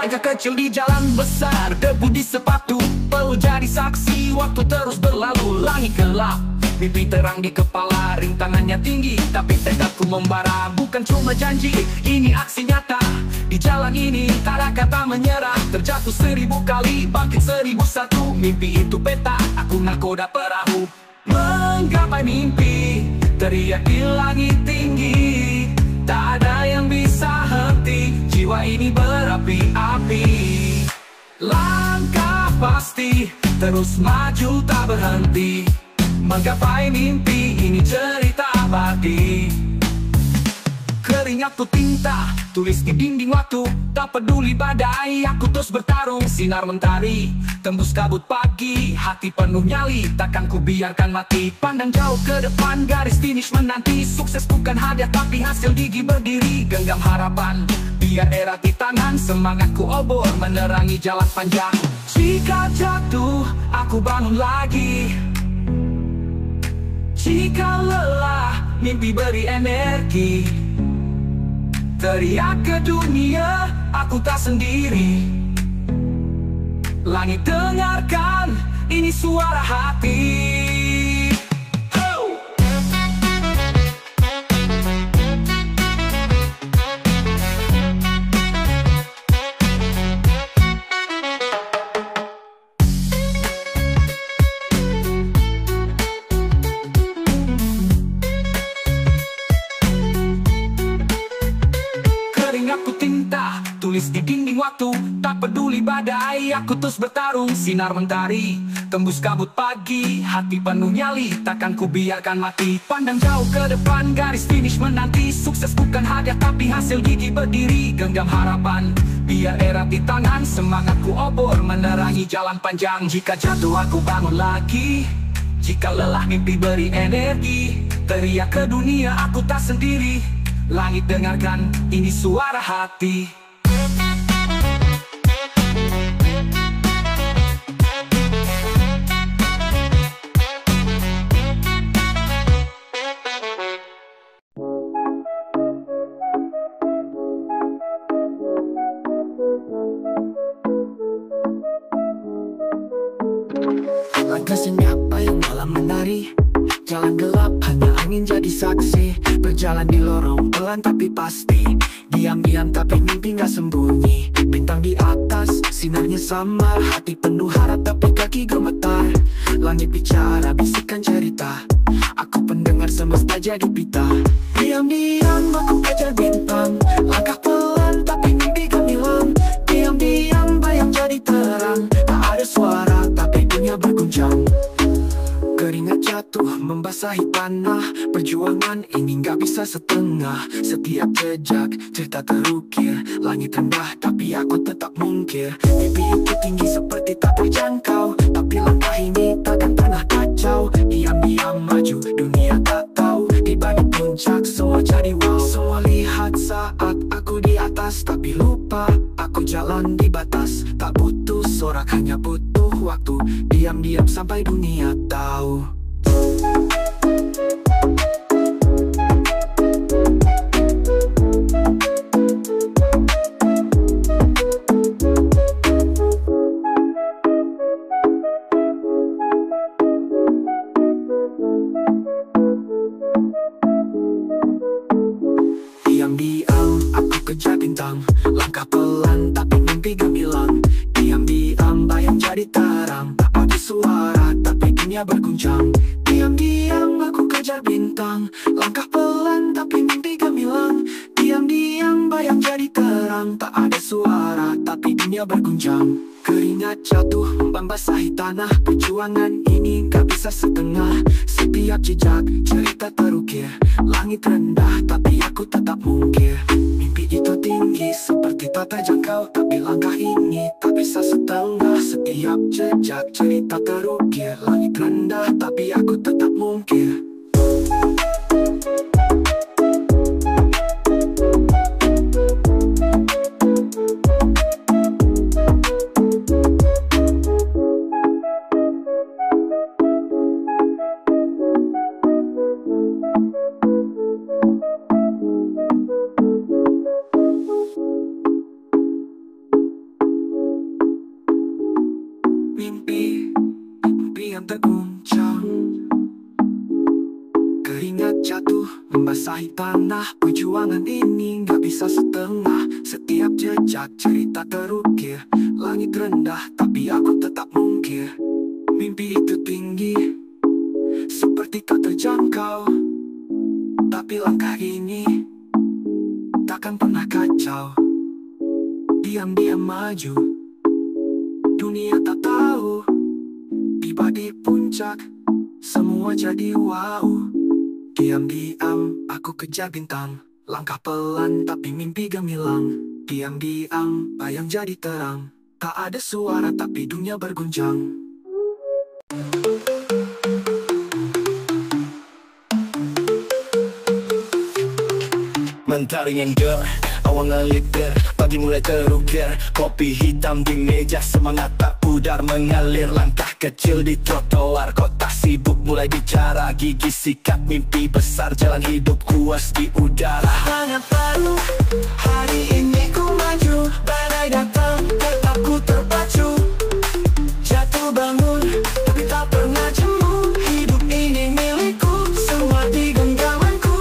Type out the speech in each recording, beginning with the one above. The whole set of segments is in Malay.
Langkah kecil di jalan besar, debu di sepatu, perlu jadi saksi. Waktu terus berlalu, langit gelap, mimpi terang di kepala, rintangannya tinggi, tapi tekadku membara. Bukan cuma janji, ini aksi nyata. Di jalan ini tak ada kata menyerah. Terjatuh 1000 kali, bangkit 1001. Mimpi itu peta, aku nakoda perahu. Menggapai mimpi, teriak di langit tinggi. Tak ada yang bisa henti, jiwa ini berapi-api. Langkah pasti, terus maju tak berhenti. Menggapai mimpi, ini cerita abadi. Keringat tu tinta, tulis di dinding waktu. Tak peduli badai, aku terus bertarung. Sinar mentari, tembus kabut pagi. Hati penuh nyali, takkan ku biarkan mati. Pandang jauh ke depan, garis finish menanti. Sukses bukan hadiah, tapi hasil gigi berdiri. Genggam harapan, biar era di tangan. Semangatku obor, menerangi jalan panjang. Jika jatuh, aku bangun lagi. Jika lelah, mimpi beri energi. Teriak ke dunia, aku tak sendiri. Langit dengarkan, ini suara hati. Aku tinta, tulis di dinding waktu. Tak peduli badai, aku terus bertarung. Sinar mentari, tembus kabut pagi. Hati penuh nyali, takkan ku biarkan mati. Pandang jauh ke depan, garis finish menanti. Sukses bukan hadiah, tapi hasil gigi berdiri. Genggam harapan, biar era di tangan. Semangatku obor, menerangi jalan panjang. Jika jatuh aku bangun lagi. Jika lelah mimpi beri energi. Teriak ke dunia, aku tak sendiri. Langit dengarkan, ini suara hati. Langkah senyap payung malam menari. Jalan gelap, hanya angin jadi saksi. Berjalan di lorong, pelan tapi pasti. Diam-diam tapi mimpi gak sembunyi. Bintang di atas, sinarnya samar. Hati penuh harap tapi kaki gemetar. Langit bicara, bisikan cerita. Aku pendengar semesta jadi pita. Diam-diam aku kejar bintang. Langkah pelan tapi mimpi gemilang. Diam-diam bayang jadi terang. Tak ada suara tapi dunia berguncang. Keringat jatuh membasahi tanah. Perjuangan ini gak bisa setengah. Setiap jejak cerita terukir. Langit rendah tapi aku tetap mungkir. Mimpi itu tinggi seperti tak terjangkau. Tapi langkah ini takkan pernah kacau. Diam-diam maju dunia tak tahu. Di balik puncak semua jadi wow. Semua lihat saat aku di atas. Tapi lupa aku jalan di batas. Tak butuh sorak hanya butuh waktu. Diam-diam sampai dunia tahu. Diam-diam aku kejar bintang. Langkah pelan tapi mimpi gemilang. Diam-diam bayang jadi terang. Tak ada suara tapi dunia berguncang. Diam-diam aku kejar bintang. Langkah pelan tapi mimpi gemilang. Diam-diam bayang jadi terang. Tak ada suara tapi dunia berguncang. Keringat jatuh membasahi tanah. Perjuangan ini gak bisa setengah. Setiap jejak cerita terukir. Langit rendah tapi aku tetap mungkir. Mimpi itu tinggi seperti tak terjangkau. Tapi langkah ini tak bisa setengah. Setiap jejak cerita terukir. Langit rendah tapi aku tetap mungkir. berguncang. Keringat jatuh membasahi tanah. Perjuangan ini gak bisa setengah. Setiap jejak cerita terukir. Langit rendah tapi aku tetap mungkir. Mimpi itu tinggi seperti tak terjangkau, tapi langkah ini takkan pernah kacau. Diam-diam maju, dunia tak tahu. Tiba di puncak, semua jadi wow. Diam-diam aku kejar bintang. Langkah pelan tapi mimpi gemilang. Diam-diam bayang jadi terang. Tak ada suara tapi dunia berguncang. Mentari yang ger, awang ngeliter, pagi mulai terukir. Kopi hitam di meja, semangat tak pudar mengalir. Langkah kecil di trotoar, kota sibuk mulai bicara. Gigi sikat mimpi besar, jalan hidup kuas di udara. Semangat baru, hari ini ku maju. Badai datang, tetap ku terpacu. Jatuh bangun, tapi tak pernah jemu. Hidup ini milikku, semua di genggamanku.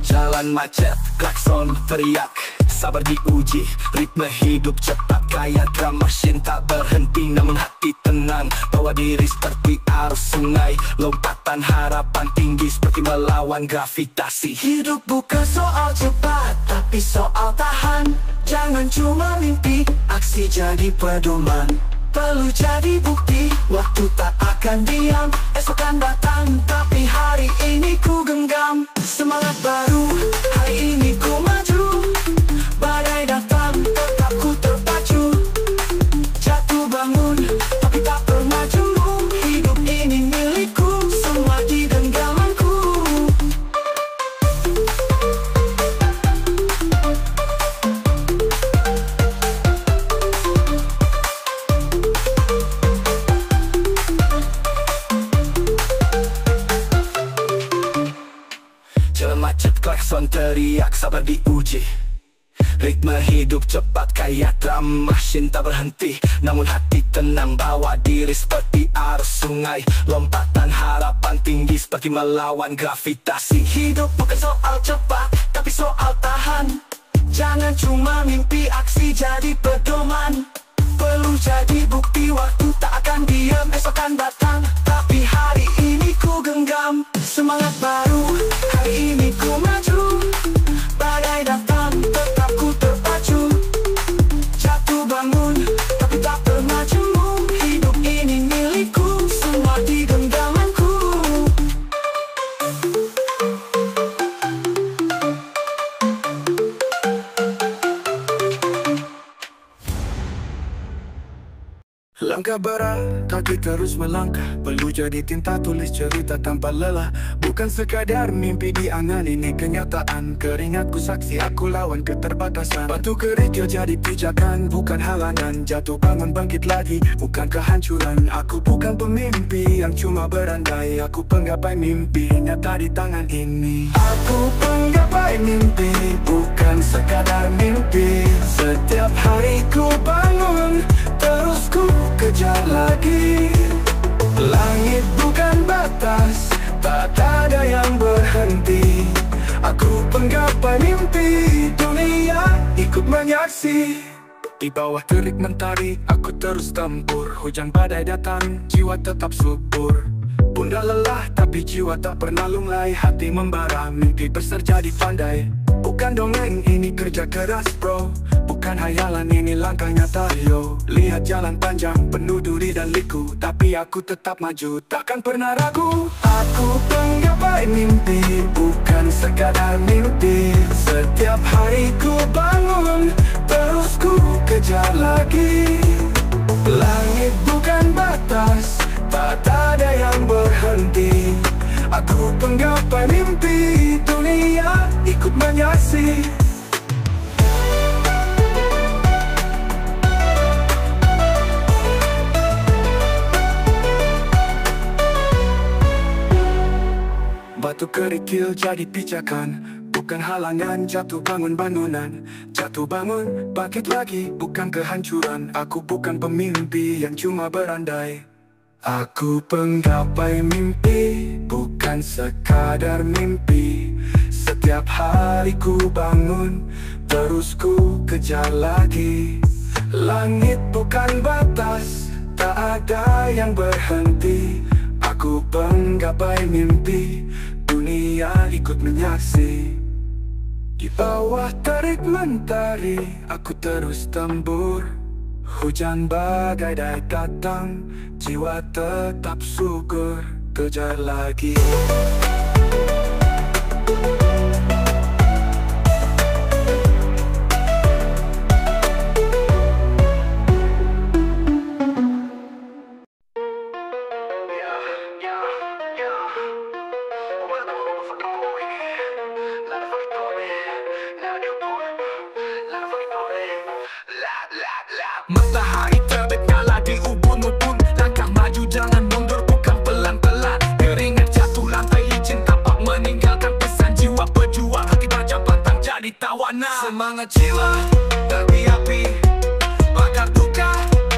Jalan macet, klakson teriak, sabar diuji. Ritme hidup cepat kayak drum machine tak berhenti. Namun hati tenang, bawa diri seperti arus sungai. Lompatan harapan tinggi seperti melawan gravitasi. Hidup bukan soal cepat, tapi soal tahan. Jangan cuma mimpi, aksi jadi pedoman. Perlu jadi bukti, waktu tak akan diam. Esok akan datang, tapi hari ini ku genggam. Semangat baru, hari ini ku maju. Badai datang, tetap ku terpacu. Jatuh bangun, tapi tak pernah jemu. Hidup ini milikku, semua di genggamanku. Jalan macet, klakson teriak, sabar diuji. Ritme hidup cepat kayak drum machine tak berhenti. Namun hati tenang, bawa diri seperti arus sungai. Lompatan harapan tinggi seperti melawan gravitasi. Hidup bukan soal cepat, tapi soal tahan. Jangan cuma mimpi, aksi jadi pedoman. Perlu jadi bukti, waktu tak akan diam. Esok akan datang, tapi hari ini ku genggam. Semangat baru, hari ini ku maju. Badai datang, tetap ku terpacu. Jatuh bangun, tapi tak pernah jemu. Hidup ini milikku, semua di genggamanku. Langkah berat, kaki terus melangkah. Perlu jadi tinta tulis cerita tanpa lelah. Bukan sekadar mimpi diangan, ini kenyataan. Keringatku saksi, aku lawan keterbatasan. Batu kerikil jadi pijakan, bukan halangan. Jatuh bangun bangkit lagi, bukan kehancuran. Aku bukan pemimpi yang cuma berandai. Aku penggapai mimpi nyata di tangan ini. Aku penggapai mimpi, bukan sekadar mimpi. Setiap hari ku bangun, terus ku kejar lagi. Langit bukan batas, tak ada yang berhenti. Aku penggapai mimpi, dunia ikut menyaksi. Di bawah terik mentari, aku terus tempur. Hujan badai datang, jiwa tetap subur. Pundak lelah, tapi jiwa tak pernah lunglai. Hati membara, mimpi besar jadi pandai. Bukan dongeng, ini kerja keras bro. Bukan hayalan, ini langkah nyata yo. Lihat jalan panjang, penuh duri dan liku. Tapi aku tetap maju, takkan pernah ragu. Aku penggapai mimpi, bukan sekadar mimpi. Setiap hari ku bangun, terus ku kejar lagi. Langit bukan batas, tak ada yang berhenti. Aku penggapai mimpi, dunia ikut menyaksi. Batu kerikil jadi pijakan, bukan halangan. Jatuh bangun bangunan, jatuh bangun bangkit lagi, bukan kehancuran. Aku bukan pemimpi yang cuma berandai. Aku penggapai mimpi, bukan sekadar mimpi. Setiap hari ku bangun, terus ku kejar lagi. Langit bukan batas, tak ada yang berhenti. Aku penggapai mimpi, dunia ikut menyaksi. Di bawah terik mentari, aku terus tembur. Hujan badai datang, jiwa tetap subur, kejar lagi. Matahari terbit kala di ubun-ubun. Langkah maju jangan mundur, bukan pelan-pelan. Keringat jatuh lantai licin tapak meninggalkan pesan. Jiwa berjuang, hati baja pantang jadi tawanan. Semangat jiwa berapi-api, bakar duka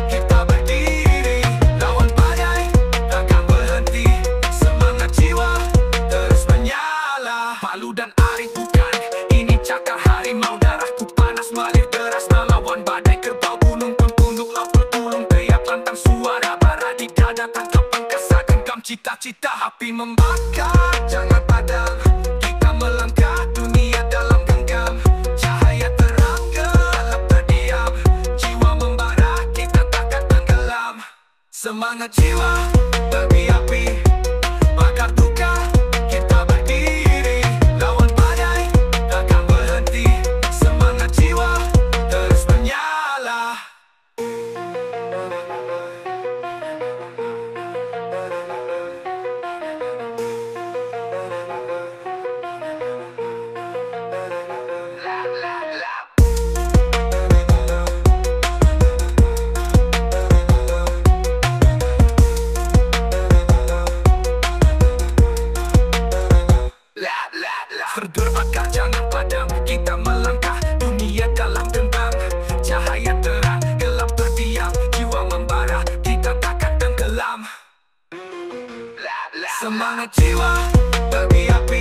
kita berdiri. Lawan badai takkan berhenti. Semangat jiwa terus menyala. Palu dan Arif bukan, ini cakar harimau. Darahku panas mengalir deras melawan badai kerbau. Gunung pun tunduk, laut bertulung. Teriak lantang suara bara di dada. Tangkap angkasa genggam cita-cita. Api membakar jangan padam. Kita melangkah dunia dalam genggam. Cahaya terang gelap terdiam. Jiwa membara kita takkan tenggelam. Semangat jiwa berapi-api, bakar duka kita berdiri. Lawan badai takkan berhenti. Semangat jiwa terus menyala. Terbakar jangan padam, kita melangkah dunia dalam genggam. Cahaya terang, gelap terdiam. Jiwa membara, kita takkan tenggelam. Semangat jiwa berapi-api,